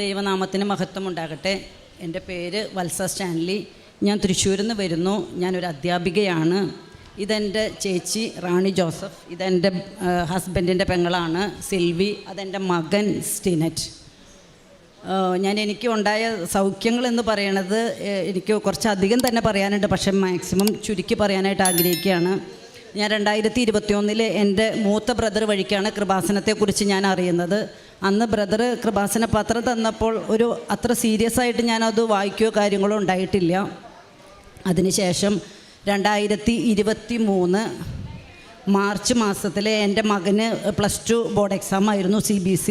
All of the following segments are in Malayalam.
ദൈവനാമത്തിന് മഹത്വമുണ്ടാകട്ടെ. എൻ്റെ പേര് വത്സ സ്റ്റാൻലി. ഞാൻ തൃശ്ശൂരിൽ നിന്ന് വരുന്നു. ഞാനൊരു അധ്യാപികയാണ്. ഇതെൻ്റെ ചേച്ചി റാണി ജോസഫ്. ഇതെൻ്റെ ഹസ്ബൻഡിൻ്റെ പെങ്ങളാണ് സിൽവി. അതെൻ്റെ മകൻ സ്റ്റിനറ്റ്. എനിക്ക് ഉണ്ടായ സൗഖ്യങ്ങളെന്ന് പറയണത് എനിക്ക് കുറച്ചധികം തന്നെ പറയാനുണ്ട്, പക്ഷേ മാക്സിമം ചുരുക്കി പറയാനായിട്ട് ആഗ്രഹിക്കുകയാണ്. ഞാൻ 2021 എൻ്റെ മൂത്ത ബ്രദർ വഴിക്കാണ് കൃപാസനത്തെക്കുറിച്ച് ഞാൻ അറിയുന്നത്. അന്ന് ബ്രദർ കൃപാസന പത്രം തന്നപ്പോൾ അത്ര സീരിയസ് ആയിട്ട് ഞാനത് വായിക്കുകയോ കാര്യങ്ങളോ ഉണ്ടായിട്ടില്ല. അതിനുശേഷം 2023 മാർച്ച് മാസത്തിൽ എൻ്റെ മകന് +2 ബോർഡ് എക്സാം ആയിരുന്നു, CBC.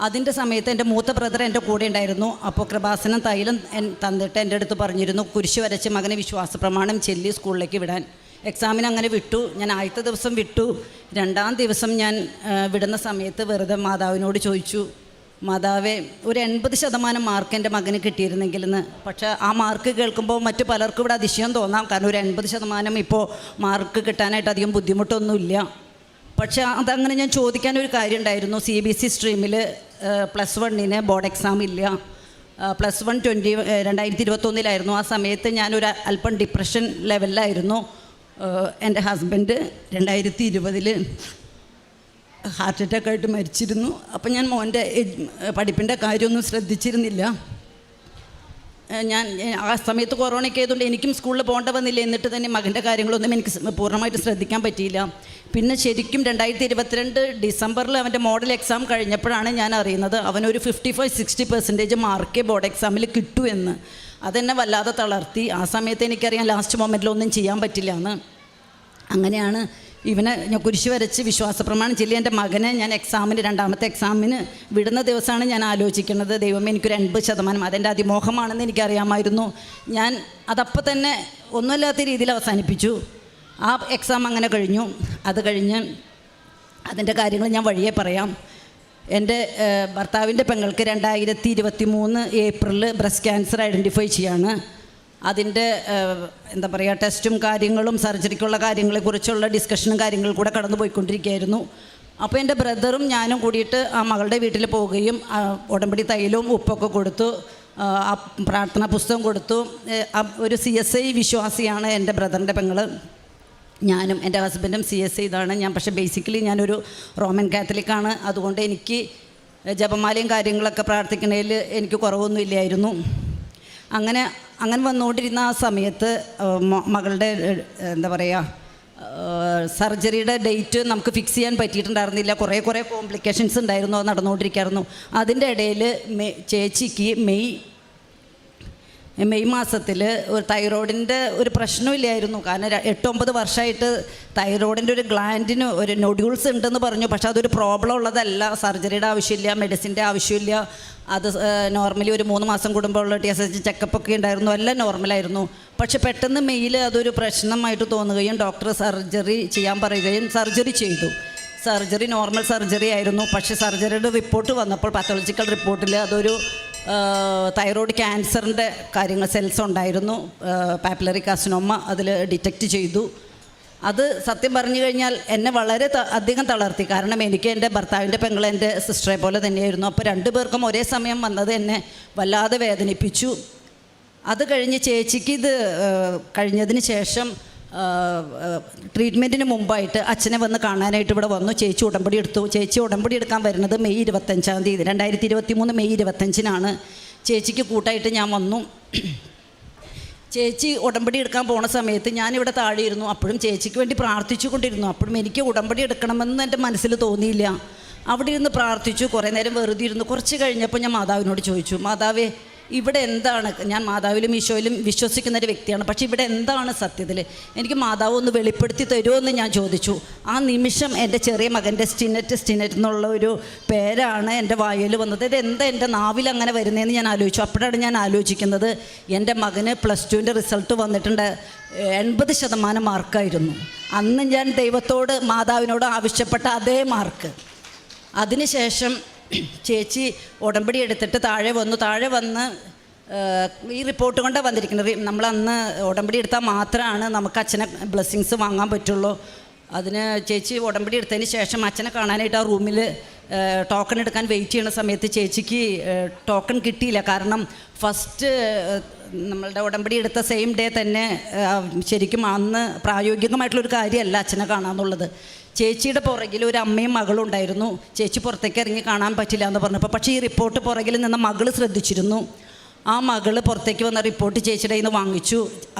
അതിൻ്റെ സമയത്ത് എൻ്റെ മൂത്ത ബ്രദർ എൻ്റെ കൂടെ ഉണ്ടായിരുന്നു. അപ്പോൾ കൃപാസനം തൈലം തന്നിട്ട് എൻ്റെ അടുത്ത് പറഞ്ഞിരുന്നു, കുരിശ് വരച്ച് മകനെ വിശ്വാസ പ്രമാണം ചൊല്ലി സ്കൂളിലേക്ക് വിടാൻ. എക്സാമിന് അങ്ങനെ വിട്ടു. ഞാൻ ആദ്യത്തെ ദിവസം വിട്ടു. 2ാം ദിവസം ഞാൻ വിടുന്ന സമയത്ത് വെറുതെ മാതാവിനോട് ചോദിച്ചു, മാതാവേ, ഒരു 80% മാർക്ക് എൻ്റെ മകന് കിട്ടിയിരുന്നെങ്കിലെന്ന്. പക്ഷേ ആ മാർക്ക് കേൾക്കുമ്പോൾ മറ്റു പലർക്കും ഇവിടെ അതിശയം തോന്നാം, കാരണം ഒരു 80% ഇപ്പോൾ മാർക്ക് കിട്ടാനായിട്ട് അധികം ബുദ്ധിമുട്ടൊന്നുമില്ല. പക്ഷേ അതങ്ങനെ ഞാൻ ചോദിക്കാനൊരു കാര്യം ഉണ്ടായിരുന്നു. CBC സ്ട്രീമിൽ +1 ബോർഡ് എക്സാം ഇല്ല. +1 2021 ആ സമയത്ത് ഞാനൊരു അല്പം ഡിപ്രഷൻ ലെവലിലായിരുന്നു. എൻ്റെ ഹസ്ബൻഡ് 2020 ഹാർട്ട് അറ്റാക്ക് ആയിട്ട് മരിച്ചിരുന്നു. അപ്പം ഞാൻ മോൻ്റെ പഠിപ്പിൻ്റെ കാര്യമൊന്നും ശ്രദ്ധിച്ചിരുന്നില്ല. ഞാൻ ആ സമയത്ത് കൊറോണയ്ക്ക് ആയതുകൊണ്ട് എനിക്കും സ്കൂളിൽ പോകേണ്ട വന്നില്ല. എന്നിട്ട് തന്നെ മകൻ്റെ കാര്യങ്ങളൊന്നും എനിക്ക് പൂർണ്ണമായിട്ട് ശ്രദ്ധിക്കാൻ പറ്റിയില്ല. പിന്നെ ശരിക്കും 2022 ഡിസംബറിൽ അവൻ്റെ മോഡൽ എക്സാം കഴിഞ്ഞപ്പോഴാണ് ഞാൻ അറിയുന്നത് അവനൊരു 55-60% മാർക്കേ ബോർഡ് എക്സാമിൽ കിട്ടൂ എന്ന്. അതെന്നെ വല്ലാതെ തളർത്തി. ആ സമയത്ത് എനിക്കറിയാം ലാസ്റ്റ് മൊമെൻറ്റിലൊന്നും ചെയ്യാൻ പറ്റില്ല എന്ന്. അങ്ങനെയാണ് ഇവനെ ഞാൻ കുരിശ് വരച്ച് വിശ്വാസ പ്രമാണം ചൊല്ലി എൻ്റെ മകനെ ഞാൻ 2ാമത്തെ എക്സാമിന് വിടുന്ന ദിവസമാണ് ഞാൻ ആലോചിക്കുന്നത്, ദൈവമേ, എനിക്കൊരു 80% അതെൻ്റെ അതിമോഹമാണെന്ന് എനിക്കറിയാമായിരുന്നു. ഞാൻ അതപ്പം തന്നെ ഒന്നുമില്ലാത്ത രീതിയിൽ അവസാനിപ്പിച്ചു. ആ എക്സാം അങ്ങനെ കഴിഞ്ഞു. അത് കഴിഞ്ഞ് അതിൻ്റെ കാര്യങ്ങൾ ഞാൻ വഴിയെ പറയാം. എൻ്റെ ഭർത്താവിൻ്റെ പെങ്ങൾക്ക് 2023 ഏപ്രിലിൽ ബ്രസ്റ്റ് ക്യാൻസർ ഐഡൻറ്റിഫൈ ചെയ്യാണ്. അതിൻ്റെ ടെസ്റ്റും കാര്യങ്ങളും സർജറിക്കുള്ള കാര്യങ്ങളെക്കുറിച്ചുള്ള ഡിസ്കഷനും കാര്യങ്ങളും കൂടെ കടന്നു പോയിക്കൊണ്ടിരിക്കുകയായിരുന്നു. അപ്പോൾ എൻ്റെ ബ്രദറും ഞാനും കൂടിയിട്ട് ആ മകളുടെ വീട്ടിൽ പോവുകയും ഉടമ്പടി തൈലവും ഉപ്പൊക്കെ കൊടുത്തു, ആ പ്രാർത്ഥനാ പുസ്തകം കൊടുത്തു. ഒരു CSI വിശ്വാസിയാണ് എൻ്റെ ബ്രദറിൻ്റെ പെങ്ങൾ. ഞാനും എൻ്റെ ഹസ്ബൻഡും CSI ഇതാണ്. ഞാൻ പക്ഷേ ബേസിക്കലി ഞാനൊരു റോമൻ കാത്തലിക്കാണ്. അതുകൊണ്ട് എനിക്ക് ജപമാലയും കാര്യങ്ങളൊക്കെ പ്രാർത്ഥിക്കുന്നതിൽ എനിക്ക് കുറവൊന്നും ഇല്ലായിരുന്നു. അങ്ങനെ വന്നുകൊണ്ടിരുന്ന ആ സമയത്ത് മകളുടെ സർജറിയുടെ ഡേറ്റ് നമുക്ക് ഫിക്സ് ചെയ്യാൻ പറ്റിയിട്ടുണ്ടായിരുന്നില്ല. കുറേ കോംപ്ലിക്കേഷൻസ് ഉണ്ടായിരുന്നു, അത് നടന്നുകൊണ്ടിരിക്കുകയായിരുന്നു. അതിൻ്റെ ഇടയിൽ ചേച്ചിക്ക് മെയ് മാസത്തിൽ ഒരു തൈറോയിഡിൻ്റെ ഒരു പ്രശ്നമില്ലായിരുന്നു. കാരണം 8-9 വർഷമായിട്ട് തൈറോയിഡിൻ്റെ ഒരു ഗ്ലാൻഡിന് ഒരു നൊഡ്യൂൾസ് ഉണ്ടെന്ന് പറഞ്ഞു. പക്ഷേ അതൊരു പ്രോബ്ലം ഉള്ളതല്ല, സർജറിയുടെ ആവശ്യമില്ല, മെഡിസിൻ്റെ ആവശ്യമില്ല. അത് നോർമലി ഒരു 3 മാസം കൂടുമ്പോഴുള്ള TSH ചെക്കപ്പൊക്കെ ഉണ്ടായിരുന്നു, എല്ലാം നോർമലായിരുന്നു. പക്ഷെ പെട്ടെന്ന് മെയ്യിൽ അതൊരു പ്രശ്നമായിട്ട് തോന്നുകയും ഡോക്ടർ സർജറി ചെയ്യാൻ പറയുകയും സർജറി ചെയ്തു. സർജറി നോർമൽ സർജറി ആയിരുന്നു. പക്ഷേ സർജറിയുടെ റിപ്പോർട്ട് വന്നപ്പോൾ പാത്തോളജിക്കൽ റിപ്പോർട്ടിൽ അതൊരു തൈറോയ്ഡ് ക്യാൻസറിൻ്റെ കാര്യങ്ങൾ സെൽസ് ഉണ്ടായിരുന്നു, പാപ്പിലറി കാർസിനോമ അതിൽ ഡിറ്റക്റ്റ് ചെയ്തു. അത് സത്യം പറഞ്ഞു കഴിഞ്ഞാൽ എന്നെ വളരെ അധികം തളർത്തി. കാരണം എനിക്ക് എൻ്റെ ഭർത്താവിൻ്റെ പെങ്ങൾ എൻ്റെ സിസ്റ്ററെ പോലെ തന്നെയായിരുന്നു. അപ്പോൾ 2 പേർക്കും ഒരേ സമയം വന്നത് എന്നെ വല്ലാതെ വേദനിപ്പിച്ചു. അത് കഴിഞ്ഞ് ചേച്ചിക്ക് ഇത് കഴിഞ്ഞതിന് ശേഷം ട്രീറ്റ്മെൻറ്റിന് മുമ്പായിട്ട് അച്ഛനെ വന്ന് കാണാനായിട്ട് ഇവിടെ വന്നു. ചേച്ചി ഉടമ്പടി എടുത്തു. ചേച്ചി ഉടമ്പടി എടുക്കാൻ വരുന്നത് മെയ് 25 2023 മെയ് 25 ചേച്ചിക്ക് കൂട്ടായിട്ട് ഞാൻ വന്നു. ചേച്ചി ഉടമ്പടി എടുക്കാൻ പോണ സമയത്ത് ഞാനിവിടെ താഴെയിരുന്നു. അപ്പോഴും ചേച്ചിക്ക് വേണ്ടി പ്രാർത്ഥിച്ചു കൊണ്ടിരുന്നു. അപ്പോഴും എനിക്ക് ഉടമ്പടി എടുക്കണമെന്ന് എൻ്റെ മനസ്സിൽ തോന്നിയില്ല. അവിടെ ഇരുന്ന് പ്രാർത്ഥിച്ചു. കുറേ നേരം വെറുതെ ഇരുന്നു. കുറച്ച് കഴിഞ്ഞപ്പോൾ ഞാൻ മാതാവിനോട് ചോദിച്ചു, മാതാവേ, ഇവിടെ എന്താണ്? ഞാൻ മാതാവിലും ഈശോയിലും വിശ്വസിക്കുന്ന ഒരു വ്യക്തിയാണ്, പക്ഷേ ഇവിടെ എന്താണ് സത്യത്തിൽ? എനിക്ക് മാതാവ് ഒന്ന് വെളിപ്പെടുത്തി തരുമോ എന്ന് ഞാൻ ചോദിച്ചു. ആ നിമിഷം എൻ്റെ ചെറിയ മകൻ്റെ സ്റ്റിനറ്റ് എന്നുള്ള ഒരു പേരാണ് എൻ്റെ വായിൽ വന്നത്. ഇതെന്താ എൻ്റെ നാവിൽ അങ്ങനെ വരുന്നതെന്ന് ഞാൻ ആലോചിച്ചു. അപ്പോഴാണ് ഞാൻ ആലോചിക്കുന്നത്, എൻ്റെ മകന് +2 റിസൾട്ട് വന്നിട്ടുണ്ട്, 80% മാർക്കായിരുന്നു. അന്ന് ഞാൻ ദൈവത്തോട് മാതാവിനോട് ആവശ്യപ്പെട്ട അതേ മാർക്ക്. അതിനുശേഷം ചേച്ചി ഉടമ്പടി എടുത്തിട്ട് താഴെ വന്ന് ഈ റിപ്പോർട്ട് കൊണ്ടാണ് വന്നിരിക്കുന്നത്. നമ്മളന്ന് ഉടമ്പടി എടുത്താൽ മാത്രമാണ് നമുക്ക് അച്ഛനെ ബ്ലെസ്സിങ്സ് വാങ്ങാൻ പറ്റുള്ളൂ. അതിന് ചേച്ചി ഉടമ്പടി എടുത്തതിന് ശേഷം അച്ഛനെ കാണാനായിട്ട് ആ റൂമിൽ ടോക്കൺ എടുക്കാൻ വെയിറ്റ് ചെയ്യുന്ന സമയത്ത് ചേച്ചിക്ക് ടോക്കൺ കിട്ടിയില്ല. കാരണം ഫസ്റ്റ് നമ്മളുടെ ഉടമ്പടി എടുത്ത സെയിം ഡേ തന്നെ ശരിക്കും അന്ന് പ്രായോഗികമായിട്ടുള്ളൊരു കാര്യമല്ല അച്ഛനെ കാണാമെന്നുള്ളത്. ചേച്ചിയുടെ പുറകിൽ ഒരു അമ്മയും മകളും ഉണ്ടായിരുന്നു. ചേച്ചി പുറത്തേക്ക് ഇറങ്ങി കാണാൻ പറ്റില്ല എന്ന് പറഞ്ഞപ്പോൾ, പക്ഷേ ഈ റിപ്പോർട്ട് പുറകിൽ നിന്ന് മകൾ ശ്രദ്ധിച്ചിരുന്നു. ആ മകൾ പുറത്തേക്ക് വന്ന റിപ്പോർട്ട് ചേച്ചിയുടെ കയ്യിൽ നിന്ന് വാങ്ങിച്ചു.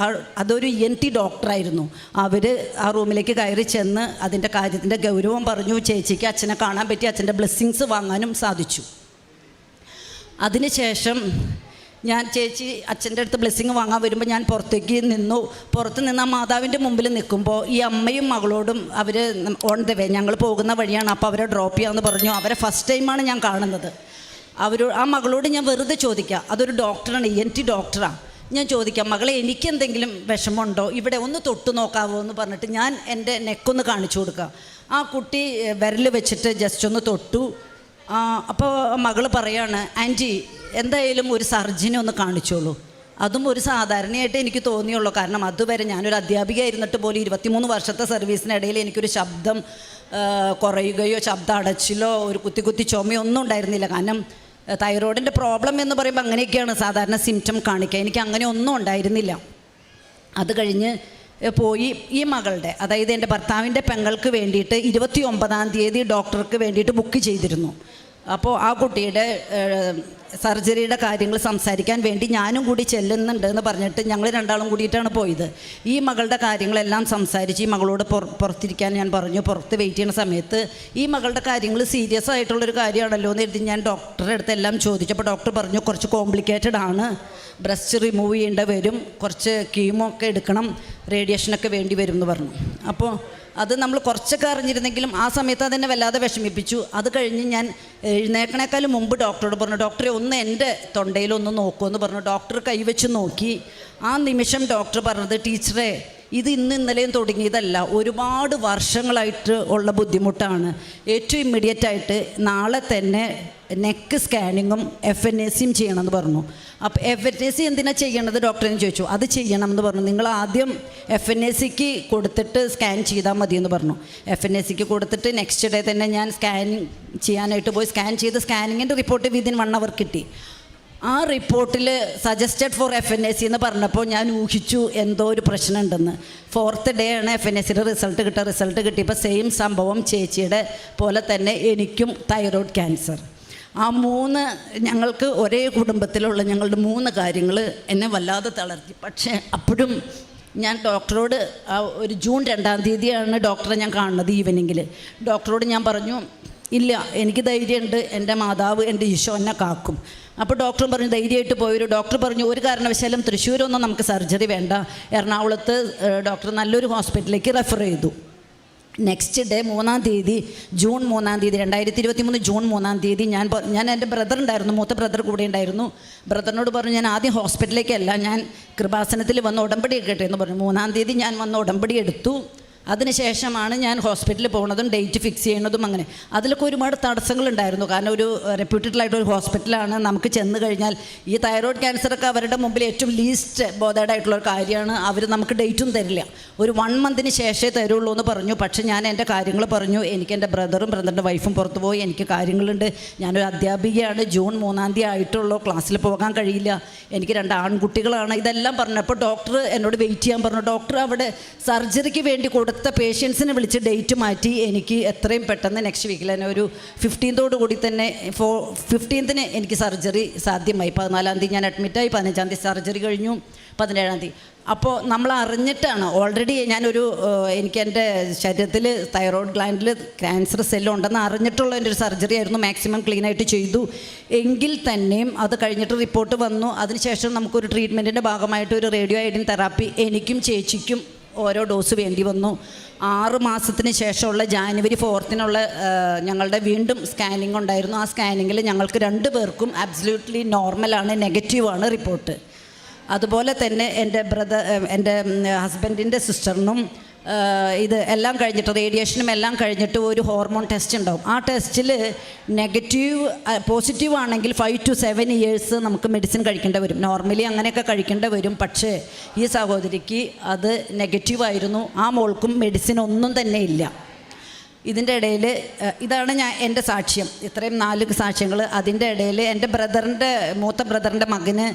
അതൊരു ENT ഡോക്ടറായിരുന്നു. അവർ ആ റൂമിലേക്ക് കയറി ചെന്ന് അതിൻ്റെ കാര്യത്തിൻ്റെ ഗൗരവം പറഞ്ഞു. ചേച്ചിക്ക് അച്ഛനെ കാണാൻ പറ്റി, അച്ഛൻ്റെ ബ്ലെസ്സിങ്സ് വാങ്ങാനും സാധിച്ചു. അതിനുശേഷം ഞാൻ ചേച്ചി അച്ഛൻ്റെ അടുത്ത് ബ്ലെസ്സിങ് വാങ്ങാൻ വരുമ്പോൾ ഞാൻ പുറത്തേക്ക് നിന്നു. പുറത്ത് നിന്ന് ആ മാതാവിൻ്റെ മുമ്പിൽ നിൽക്കുമ്പോൾ ഈ അമ്മയും മകളോടും അവർ ഓൺ ദ വേ, ഞങ്ങൾ പോകുന്ന വഴിയാണ്, അപ്പോൾ അവരെ ഡ്രോപ്പ് ചെയ്യാമെന്ന് പറഞ്ഞു. അവരെ ഫസ്റ്റ് ടൈമാണ് ഞാൻ കാണുന്നത്. ആ മകളോട് ഞാൻ വെറുതെ ചോദിക്കാം, അതൊരു ഡോക്ടറാണ്, ENT ഡോക്ടറാണ്. ഞാൻ ചോദിക്കാം, മകളെ എനിക്കെന്തെങ്കിലും വിഷമമുണ്ടോ, ഇവിടെ ഒന്ന് തൊട്ട് നോക്കാവോ എന്ന് പറഞ്ഞിട്ട് ഞാൻ എൻ്റെ നെക്കൊന്ന് കാണിച്ചു കൊടുക്കുക. ആ കുട്ടി വിരൽ വെച്ചിട്ട് ജസ്റ്റ് ഒന്ന് തൊട്ടു. അപ്പോൾ മകൾ പറയാണ്, ആൻറ്റി എന്തായാലും ഒരു സർജനെ ഒന്ന് കാണിച്ചോളൂ. അതും ഒരു സാധാരണയായിട്ട് എനിക്ക് തോന്നിയുള്ളൂ. കാരണം അതുവരെ ഞാനൊരു അധ്യാപികയായിരുന്നിട്ട് പോലും 23 വർഷത്തെ സർവീസിനിടയിൽ എനിക്കൊരു ശബ്ദം കുറയുകയോ ശബ്ദം അടച്ചിലോ ഒരു കുത്തി ചുമയോ ഒന്നും ഉണ്ടായിരുന്നില്ല. കാരണം തൈറോയിഡിൻ്റെ പ്രോബ്ലം എന്ന് പറയുമ്പോൾ അങ്ങനെയൊക്കെയാണ് സാധാരണ സിംറ്റം കാണിക്കുക. എനിക്ക് അങ്ങനെ ഒന്നും ഉണ്ടായിരുന്നില്ല. അത് കഴിഞ്ഞ് പോയി ഈ മകളുടെ, അതായത് എൻ്റെ ഭർത്താവിൻ്റെ പെങ്ങൾക്ക് വേണ്ടിയിട്ട് 29-ാം തീയതി ഡോക്ടർക്ക് വേണ്ടിയിട്ട് ബുക്ക് ചെയ്തിരുന്നു. അപ്പോൾ ആ കുട്ടിയുടെ സർജറിയുടെ കാര്യങ്ങൾ സംസാരിക്കാൻ വേണ്ടി ഞാനും കൂടി ചെല്ലുന്നുണ്ട് എന്ന് പറഞ്ഞിട്ട് ഞങ്ങൾ രണ്ടാളും കൂടിയിട്ടാണ് പോയത്. ഈ മകളുടെ കാര്യങ്ങളെല്ലാം സംസാരിച്ച് ഈ മകളോട് പുറത്തിരിക്കാൻ ഞാൻ പറഞ്ഞു. പുറത്ത് വെയിറ്റ് ചെയ്യുന്ന സമയത്ത് ഈ മകളുടെ കാര്യങ്ങൾ സീരിയസ് ആയിട്ടുള്ളൊരു കാര്യമാണല്ലോ എന്ന് എഴുതി ഞാൻ ഡോക്ടറുടെ അടുത്ത് എല്ലാം ചോദിച്ചപ്പോൾ ഡോക്ടർ പറഞ്ഞു, കുറച്ച് കോംപ്ലിക്കേറ്റഡ് ആണ്, ബ്രസ്റ്റ് റിമൂവ് ചെയ്യേണ്ടി വരും, കുറച്ച് കീമോ ഒക്കെ എടുക്കണം, റേഡിയേഷനൊക്കെ വേണ്ടി വരും എന്ന് പറഞ്ഞു. അപ്പോൾ അത് നമ്മൾ കുറച്ചൊക്കെ അറിഞ്ഞിരുന്നെങ്കിലും ആ സമയത്ത് അതെന്നെ വല്ലാതെ വിഷമിപ്പിച്ചു. അത് കഴിഞ്ഞ് ഞാൻ എഴുന്നേക്കണേക്കാളും മുമ്പ് ഡോക്ടറോട് പറഞ്ഞു, ഡോക്ടറെ ഒന്ന് എൻ്റെ തൊണ്ടയിലൊന്ന് നോക്കുമെന്ന് പറഞ്ഞു. ഡോക്ടർ കൈവച്ച് നോക്കി. ആ നിമിഷം ഡോക്ടർ പറഞ്ഞത്, ടീച്ചറെ ഇത് ഇന്നലെയും തുടങ്ങിയതല്ല, ഒരുപാട് വർഷങ്ങളായിട്ട് ഉള്ള ബുദ്ധിമുട്ടാണ്. ഏറ്റവും ഇമ്മീഡിയറ്റായിട്ട് നാളെ തന്നെ നെക്ക് സ്കാനിങ്ങും FNACയും ചെയ്യണമെന്ന് പറഞ്ഞു. അപ്പോൾ FNAC എന്തിനാണ് ചെയ്യണത് ഡോക്ടറിന് ചോദിച്ചു. അത് ചെയ്യണമെന്ന് പറഞ്ഞു. നിങ്ങൾ ആദ്യം FNACക്ക് കൊടുത്തിട്ട് സ്കാൻ ചെയ്താൽ മതിയെന്ന് പറഞ്ഞു. FNACക്ക് കൊടുത്തിട്ട് നെക്സ്റ്റ് ഡേ തന്നെ ഞാൻ സ്കാനിങ് ചെയ്യാനായിട്ട് പോയി. സ്കാൻ ചെയ്ത് സ്കാനിങ്ങിൻ്റെ റിപ്പോർട്ട് വിതിൻ 1 hour കിട്ടി. ആ റിപ്പോർട്ടിൽ സജസ്റ്റഡ് ഫോർ FNAC എന്ന് പറഞ്ഞപ്പോൾ ഞാൻ ഊഹിച്ചു എന്തോ ഒരു പ്രശ്നമുണ്ടെന്ന്. 4th ഡേ ആണ് FNACയുടെ റിസൾട്ട് കിട്ടിയപ്പോൾ സെയിം സംഭവം ചേച്ചിയുടെ പോലെ തന്നെ എനിക്കും തൈറോയ്ഡ് ക്യാൻസർ. ആ 3 ഞങ്ങൾക്ക് ഒരേ കുടുംബത്തിലുള്ള ഞങ്ങളുടെ 3 കാര്യങ്ങൾ എന്നെ വല്ലാതെ തളർത്തി. പക്ഷേ അപ്പോഴും ഞാൻ ഡോക്ടറോട് ഒരു ജൂൺ 2-ാം തീയതിയാണ് ഡോക്ടറെ ഞാൻ കാണുന്നത് ഈവനിങ്ങിൽ. ഡോക്ടറോട് ഞാൻ പറഞ്ഞു, ഇല്ല എനിക്ക് ധൈര്യമുണ്ട്, എൻ്റെ മാതാവ് എൻ്റെ ഈശോ എന്നെ കാക്കും. അപ്പോൾ ഡോക്ടർ പറഞ്ഞു ധൈര്യമായിട്ട് പോയൊരു ഡോക്ടർ പറഞ്ഞു, ഒരു കാരണവശാലും തൃശ്ശൂരൊന്നും നമുക്ക് സർജറി വേണ്ട, എറണാകുളത്ത് ഡോക്ടർ നല്ലൊരു ഹോസ്പിറ്റലിലേക്ക് റെഫർ ചെയ്തു. നെക്സ്റ്റ് ഡേ 3-ാം തീയതി ജൂൺ 3-ാം തീയതി 2023 ജൂൺ 3-ാം തീയതി ഞാൻ എൻ്റെ ബ്രദർ ഉണ്ടായിരുന്നു, മൂത്ത ബ്രദർ കൂടെ ഉണ്ടായിരുന്നു. ബ്രദറിനോട് പറഞ്ഞു, ഞാൻ ആദ്യം ഹോസ്പിറ്റലിലേക്കല്ല, ഞാൻ കൃപാസനത്തിൽ വന്ന് ഉടമ്പടി എടുക്കട്ടെ എന്ന് പറഞ്ഞു. 3-ാം തീയതി ഞാൻ വന്ന് ഉടമ്പടി എടുത്തു. അതിനുശേഷമാണ് ഞാൻ ഹോസ്പിറ്റലിൽ പോകുന്നതും ഡേറ്റ് ഫിക്സ് ചെയ്യുന്നതും. അങ്ങനെ അതിലൊക്കെ ഒരുപാട് തടസ്സങ്ങളുണ്ടായിരുന്നു. കാരണം ഒരു റെപ്യൂട്ടഡായിട്ടൊരു ഹോസ്പിറ്റലാണ്. നമുക്ക് ചെന്ന് കഴിഞ്ഞാൽ ഈ തൈറോയ്ഡ് ക്യാൻസറൊക്കെ അവരുടെ മുമ്പിൽ ഏറ്റവും ലീസ്റ്റ് ബോധേഡ് ആയിട്ടുള്ളൊരു കാര്യമാണ്. അവർ നമുക്ക് ഡേറ്റും തരില്ല, ഒരു 1 monthന് ശേഷമേ തരുള്ളൂ എന്ന് പറഞ്ഞു. പക്ഷേ ഞാൻ എൻ്റെ കാര്യങ്ങൾ പറഞ്ഞു. എനിക്ക് എൻ്റെ ബ്രദറിൻ്റെ വൈഫും പുറത്ത് പോയി, എനിക്ക് കാര്യങ്ങളുണ്ട്, ഞാനൊരു അധ്യാപികയാണ്, ജൂൺ 3-ാം തീയതി ആയിട്ടുള്ളൂ, ക്ലാസ്സിൽ പോകാൻ കഴിയില്ല, എനിക്ക് 2 ആൺകുട്ടികളാണ്. ഇതെല്ലാം പറഞ്ഞപ്പോൾ ഡോക്ടർ എന്നോട് വെയിറ്റ് ചെയ്യാൻ പറഞ്ഞു. ഡോക്ടർ അവിടെ സർജറിക്ക് വേണ്ടി കൊടുത്ത പേഷ്യൻസിനെ വിളിച്ച് ഡേറ്റ് മാറ്റി എനിക്ക് എത്രയും പെട്ടെന്ന് നെക്സ്റ്റ് വീക്കിൽ തന്നെ ഒരു 15th കൂടി തന്നെ 15th എനിക്ക് സർജറി സാധ്യമായി. 14-ാം തീയതി ഞാൻ അഡ്മിറ്റായി, 15-ാം തീയതി സർജറി കഴിഞ്ഞു, 17-ാം തീയതി. അപ്പോൾ നമ്മൾ അറിഞ്ഞിട്ടാണ് ഓൾറെഡി എനിക്ക് എൻ്റെ ശരീരത്തിൽ തൈറോയ്ഡ് ഗ്ലാൻഡിൽ ക്യാൻസർ സെല്ലുണ്ടെന്ന് അറിഞ്ഞിട്ടുള്ള എൻ്റെ ഒരു സർജറി ആയിരുന്നു. മാക്സിമം ക്ലീനായിട്ട് ചെയ്തു. എങ്കിൽ തന്നെയും അത് കഴിഞ്ഞിട്ട് റിപ്പോർട്ട് വന്നു. അതിനുശേഷം നമുക്കൊരു ട്രീറ്റ്മെൻറ്റിൻ്റെ ഭാഗമായിട്ട് ഒരു റേഡിയോ അയഡിൻ തെറാപ്പി എനിക്കും ചേച്ചിക്കും ഓരോ ഡോസ് വേണ്ടി വന്നു. 6 മാസത്തിന് ശേഷമുള്ള ജാനുവരി 4th ഞങ്ങളുടെ വീണ്ടും സ്കാനിങ് ഉണ്ടായിരുന്നു. ആ സ്കാനിങ്ങിൽ ഞങ്ങൾക്ക് 2 പേർക്കും അബ്സല്യൂട്ട്ലി നോർമലാണ്, നെഗറ്റീവാണ് റിപ്പോർട്ട്. അതുപോലെ തന്നെ എൻ്റെ ഹസ്ബൻഡിൻ്റെ സിസ്റ്ററിനും ഇത് എല്ലാം കഴിഞ്ഞിട്ട് റേഡിയേഷനും എല്ലാം കഴിഞ്ഞിട്ട് ഒരു ഹോർമോൺ ടെസ്റ്റ് ഉണ്ടാവും. ആ ടെസ്റ്റിൽ പോസിറ്റീവ് ആണെങ്കിൽ 5 to 7 years നമുക്ക് മെഡിസിൻ കഴിക്കേണ്ടി വരും. നോർമലി അങ്ങനെയൊക്കെ കഴിക്കേണ്ടി വരും. പക്ഷേ ഈ സഹോദരിക്ക് അത് നെഗറ്റീവായിരുന്നു. ആ മോൾക്കും മെഡിസിൻ ഒന്നും തന്നെ ഇല്ല. ഇതിൻ്റെ ഇടയിൽ ഇതാണ് എൻ്റെ സാക്ഷ്യം, ഇത്രയും 4 സാക്ഷ്യങ്ങൾ. അതിൻ്റെ ഇടയിൽ എൻ്റെ മൂത്ത ബ്രദറിൻ്റെ മകന്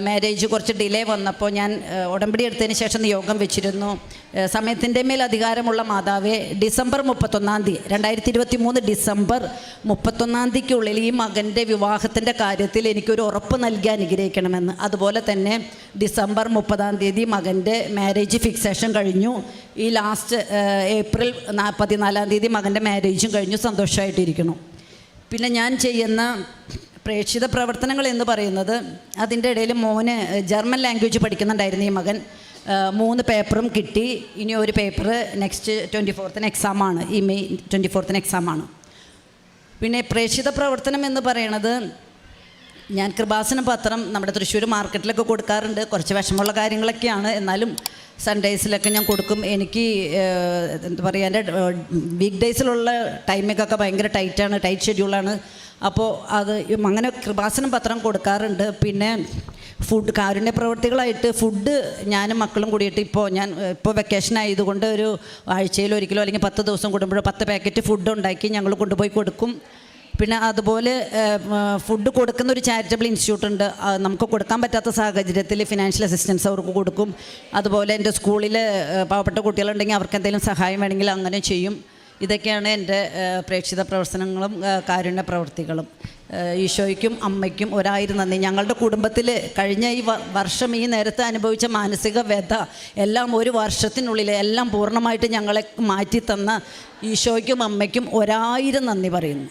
മാരേജ് കുറച്ച് ഡിലേ വന്നപ്പോൾ ഞാൻ ഉടമ്പടി എടുത്തതിന് ശേഷം നിയോഗം വെച്ചിരുന്നു. സമയത്തിൻ്റെ മേൽ അധികാരമുള്ള മാതാവേ, ഡിസംബർ 31 2023 ഡിസംബർ 31 ഈ മകൻ്റെ വിവാഹത്തിൻ്റെ കാര്യത്തിൽ എനിക്കൊരു ഉറപ്പ് നൽകി അനുഗ്രഹിക്കണമെന്ന്. അതുപോലെ തന്നെ ഡിസംബർ 30 മകൻ്റെ മാരേജ് ഫിക്സേഷൻ കഴിഞ്ഞു. ഈ ലാസ്റ്റ് ഏപ്രിൽ 14 മകൻ്റെ മാരേജും കഴിഞ്ഞു. സന്തോഷമായിട്ടിരിക്കുന്നു. പിന്നെ ഞാൻ ചെയ്യുന്ന പ്രേക്ഷിത പ്രവർത്തനങ്ങൾ എന്ന് പറയുന്നത്, അതിൻ്റെ ഇടയിൽ മോന് ജർമ്മൻ ലാംഗ്വേജ് പഠിക്കുന്നുണ്ടായിരുന്നു ഈ മകൻ. 3 പേപ്പറും കിട്ടി. ഇനി ഒരു പേപ്പർ നെക്സ്റ്റ് 24th എക്സാമാണ്, ഈ മെയ് 24th എക്സാമാണ്. പിന്നെ പ്രേക്ഷിത പ്രവർത്തനം എന്ന് പറയുന്നത്, ഞാൻ കൃപാസന പത്രം നമ്മുടെ തൃശ്ശൂർ മാർക്കറ്റിലൊക്കെ കൊടുക്കാറുണ്ട്. കുറച്ച് വിഷമമുള്ള കാര്യങ്ങളൊക്കെയാണ്, എന്നാലും സൺഡേസിലൊക്കെ ഞാൻ കൊടുക്കും. എനിക്ക് എന്താ പറയുക, എൻ്റെ വീക്ക് ഡേയ്സിലുള്ള ടൈമിങ്ങൊക്കെ ഭയങ്കര ടൈറ്റ് ഷെഡ്യൂളാണ്. അപ്പോൾ അത് അങ്ങനെ കൃപാസനം പത്രം കൊടുക്കാറുണ്ട്. പിന്നെ ഫുഡ് കാരുണ്യ പ്രവർത്തികളായിട്ട് ഫുഡ് ഞാനും മക്കളും കൂടിയിട്ട് ഇപ്പോൾ വെക്കേഷൻ ആയതുകൊണ്ട് ഒരു ആഴ്ചയിൽ ഒരിക്കലോ അല്ലെങ്കിൽ 10 ദിവസം കൂടുമ്പോഴോ 10 പാക്കറ്റ് ഫുഡ് ഉണ്ടാക്കി ഞങ്ങൾ കൊണ്ടുപോയി കൊടുക്കും. പിന്നെ അതുപോലെ ഫുഡ് കൊടുക്കുന്ന ഒരു ചാരിറ്റബിൾ ഇൻസ്റ്റിറ്റ്യൂട്ട് ഉണ്ട്. നമുക്ക് കൊടുക്കാൻ പറ്റാത്ത സാഹചര്യത്തിൽ ഫിനാൻഷ്യൽ അസിസ്റ്റൻസ് അവർക്ക് കൊടുക്കും. അതുപോലെ എൻ്റെ സ്കൂളിൽ പാവപ്പെട്ട കുട്ടികളുണ്ടെങ്കിൽ അവർക്ക് എന്തെങ്കിലും സഹായം വേണമെങ്കിൽ അങ്ങനെ ചെയ്യും. ഇതൊക്കെയാണ് എൻ്റെ പ്രേക്ഷിത പ്രവർത്തനങ്ങളും കാരുണ്യ പ്രവൃത്തികളും. ഈശോയ്ക്കും അമ്മയ്ക്കും 1000 നന്ദി. ഞങ്ങളുടെ കുടുംബത്തിൽ കഴിഞ്ഞ ഈ വർഷം ഈ നേരത്തെ അനുഭവിച്ച മാനസിക വ്യഥ എല്ലാം ഒരു വർഷത്തിനുള്ളിൽ എല്ലാം പൂർണ്ണമായിട്ട് ഞങ്ങളെ മാറ്റി തന്ന ഈശോയ്ക്കും അമ്മയ്ക്കും 1000 നന്ദി പറയുന്നു.